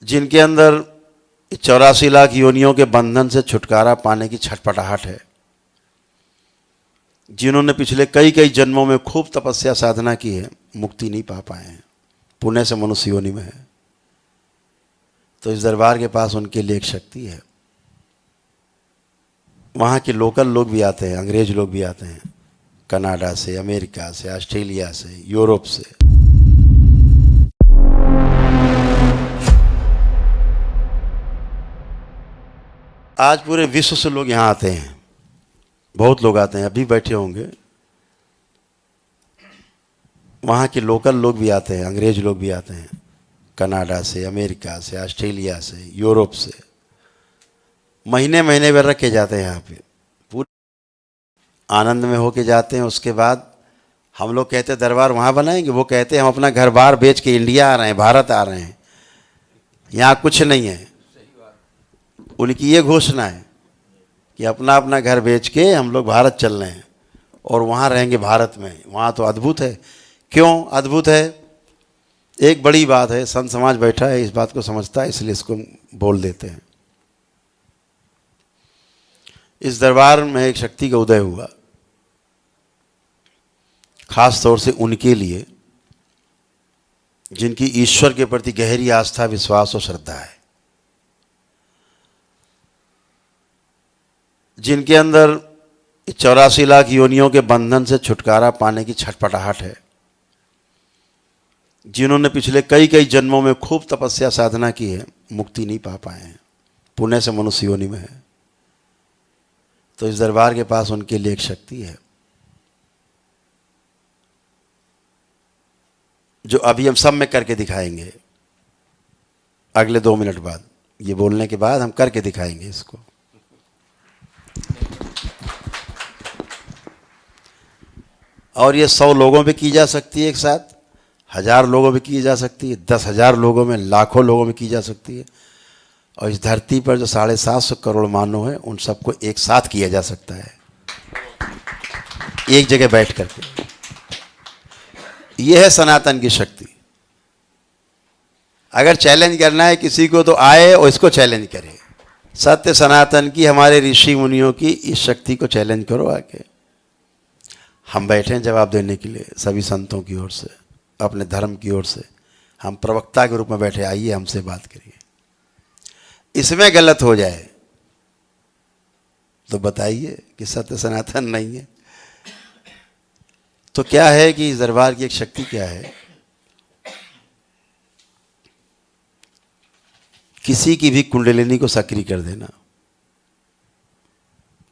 जिनके अंदर 84 लाख योनियों के बंधन से छुटकारा पाने की छटपटाहट है, जिन्होंने पिछले कई कई जन्मों में खूब तपस्या साधना की है, मुक्ति नहीं पा पाए हैं, पुण्य से मनुष्य योनि में है, तो इस दरबार के पास उनके लिए एक शक्ति है। वहाँ के लोकल लोग भी आते हैं, अंग्रेज लोग भी आते हैं, कनाडा से, अमेरिका से, ऑस्ट्रेलिया से, यूरोप से। आज पूरे विश्व से लोग यहाँ आते हैं, बहुत लोग आते हैं, अभी बैठे होंगे। वहाँ के लोकल लोग भी आते हैं, अंग्रेज लोग भी आते हैं, कनाडा से, अमेरिका से, ऑस्ट्रेलिया से, यूरोप से। महीने महीने भर रख के जाते हैं यहाँ पे, पूरे आनंद में होके जाते हैं। उसके बाद हम लोग कहते हैं दरबार वहाँ बनाएंगे, वो कहते हैं हम अपना घर बार बेच के इंडिया आ रहे हैं, भारत आ रहे हैं, यहाँ कुछ नहीं है। उनकी ये घोषणा है कि अपना अपना घर बेच के हम लोग भारत चल रहे हैं और वहाँ रहेंगे भारत में। वहाँ तो अद्भुत है। क्यों अद्भुत है? एक बड़ी बात है, संत समाज बैठा है, इस बात को समझता है, इसलिए इसको बोल देते हैं। इस दरबार में एक शक्ति का उदय हुआ, खास तौर से उनके लिए जिनकी ईश्वर के प्रति गहरी आस्था, विश्वास और श्रद्धा है, जिनके अंदर 84 लाख योनियों के बंधन से छुटकारा पाने की छटपटाहट है, जिन्होंने पिछले कई कई जन्मों में खूब तपस्या साधना की है, मुक्ति नहीं पा पाए हैं, पुण्य से मनुष्य योनि में है, तो इस दरबार के पास उनके लिए एक शक्ति है जो अभी हम सब में करके दिखाएंगे। अगले 2 मिनट बाद, ये बोलने के बाद हम करके दिखाएंगे इसको। और ये 100 लोगों पे की जा सकती है एक साथ, 1000 लोगों में की जा सकती है, 10,000 लोगों में, लाखों लोगों में की जा सकती है। और इस धरती पर जो 750 करोड़ मानव हैं, उन सबको एक साथ किया जा सकता है, एक जगह बैठ करके। यह है सनातन की शक्ति। अगर चैलेंज करना है किसी को तो आए और इसको चैलेंज करे। सत्य सनातन की, हमारे ऋषि मुनियों की इस शक्ति को चैलेंज करो आके। हम बैठे हैं जवाब देने के लिए, सभी संतों की ओर से, अपने धर्म की ओर से हम प्रवक्ता के रूप में बैठे। आइए हमसे बात करिए। इसमें गलत हो जाए तो बताइए कि सत्य सनातन नहीं है। तो क्या है कि इस दरबार की एक शक्ति क्या है? किसी की भी कुंडलिनी को सक्रिय कर देना,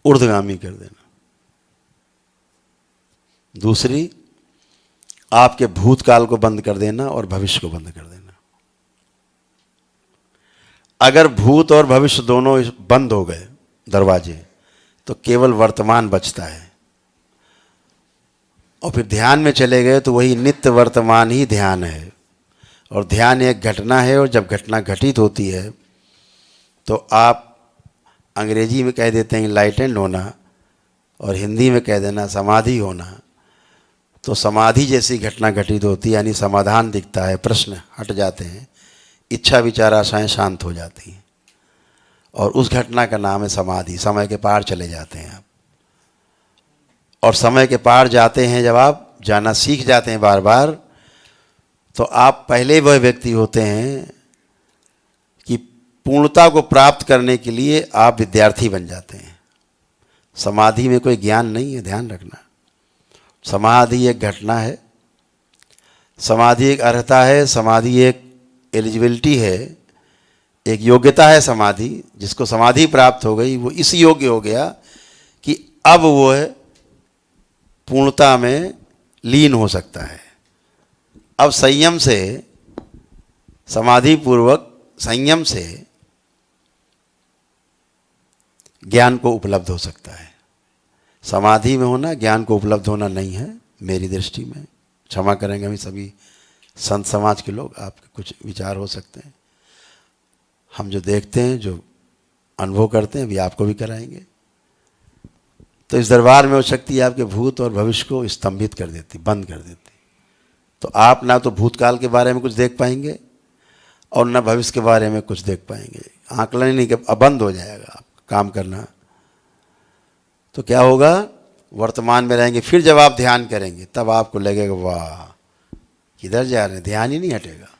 ऊर्ध्वगामी कर देना। दूसरी, आपके भूतकाल को बंद कर देना और भविष्य को बंद कर देना। अगर भूत और भविष्य दोनों बंद हो गए दरवाजे, तो केवल वर्तमान बचता है। और फिर ध्यान में चले गए तो वही नित्य वर्तमान ही ध्यान है। और ध्यान एक घटना है, और जब घटना घटित होती है तो आप अंग्रेजी में कह देते हैं इनलाइटेंड होना, और हिंदी में कह देना समाधि होना। तो समाधि जैसी घटना घटित होती है, यानी समाधान दिखता है, प्रश्न हट जाते हैं, इच्छा विचार आशाएं शांत हो जाती हैं, और उस घटना का नाम है समाधि। समय के पार चले जाते हैं आप। और समय के पार जाते हैं जब आप जाना सीख जाते हैं बार बार, तो आप पहले वह व्यक्ति होते हैं कि पूर्णता को प्राप्त करने के लिए आप विद्यार्थी बन जाते हैं। समाधि में कोई ज्ञान नहीं है, ध्यान रखना। समाधि एक घटना है, समाधि एक अर्हता है, समाधि एक एलिजिबिलिटी है, एक योग्यता है। समाधि, जिसको समाधि प्राप्त हो गई वो इस योग्य हो गया कि अब वो है पूर्णता में लीन हो सकता है। अब संयम से, समाधि पूर्वक संयम से ज्ञान को उपलब्ध हो सकता है। समाधि में होना ज्ञान को उपलब्ध होना नहीं है मेरी दृष्टि में। क्षमा करेंगे हम सभी संत समाज के लोग, आपके कुछ विचार हो सकते हैं। हम जो देखते हैं, जो अनुभव करते हैं, अभी आपको भी कराएंगे। तो इस दरबार में वो शक्ति आपके भूत और भविष्य को स्तंभित कर देती, बंद कर देती। तो आप ना तो भूतकाल के बारे में कुछ देख पाएंगे, और न भविष्य के बारे में कुछ देख पाएंगे। आकलन ही नहीं कि अब बंद हो जाएगा आप काम करना। तो क्या होगा, वर्तमान में रहेंगे। फिर जब आप ध्यान करेंगे तब आपको लगेगा वाह किधर जा रहे हैं, ध्यान ही नहीं हटेगा।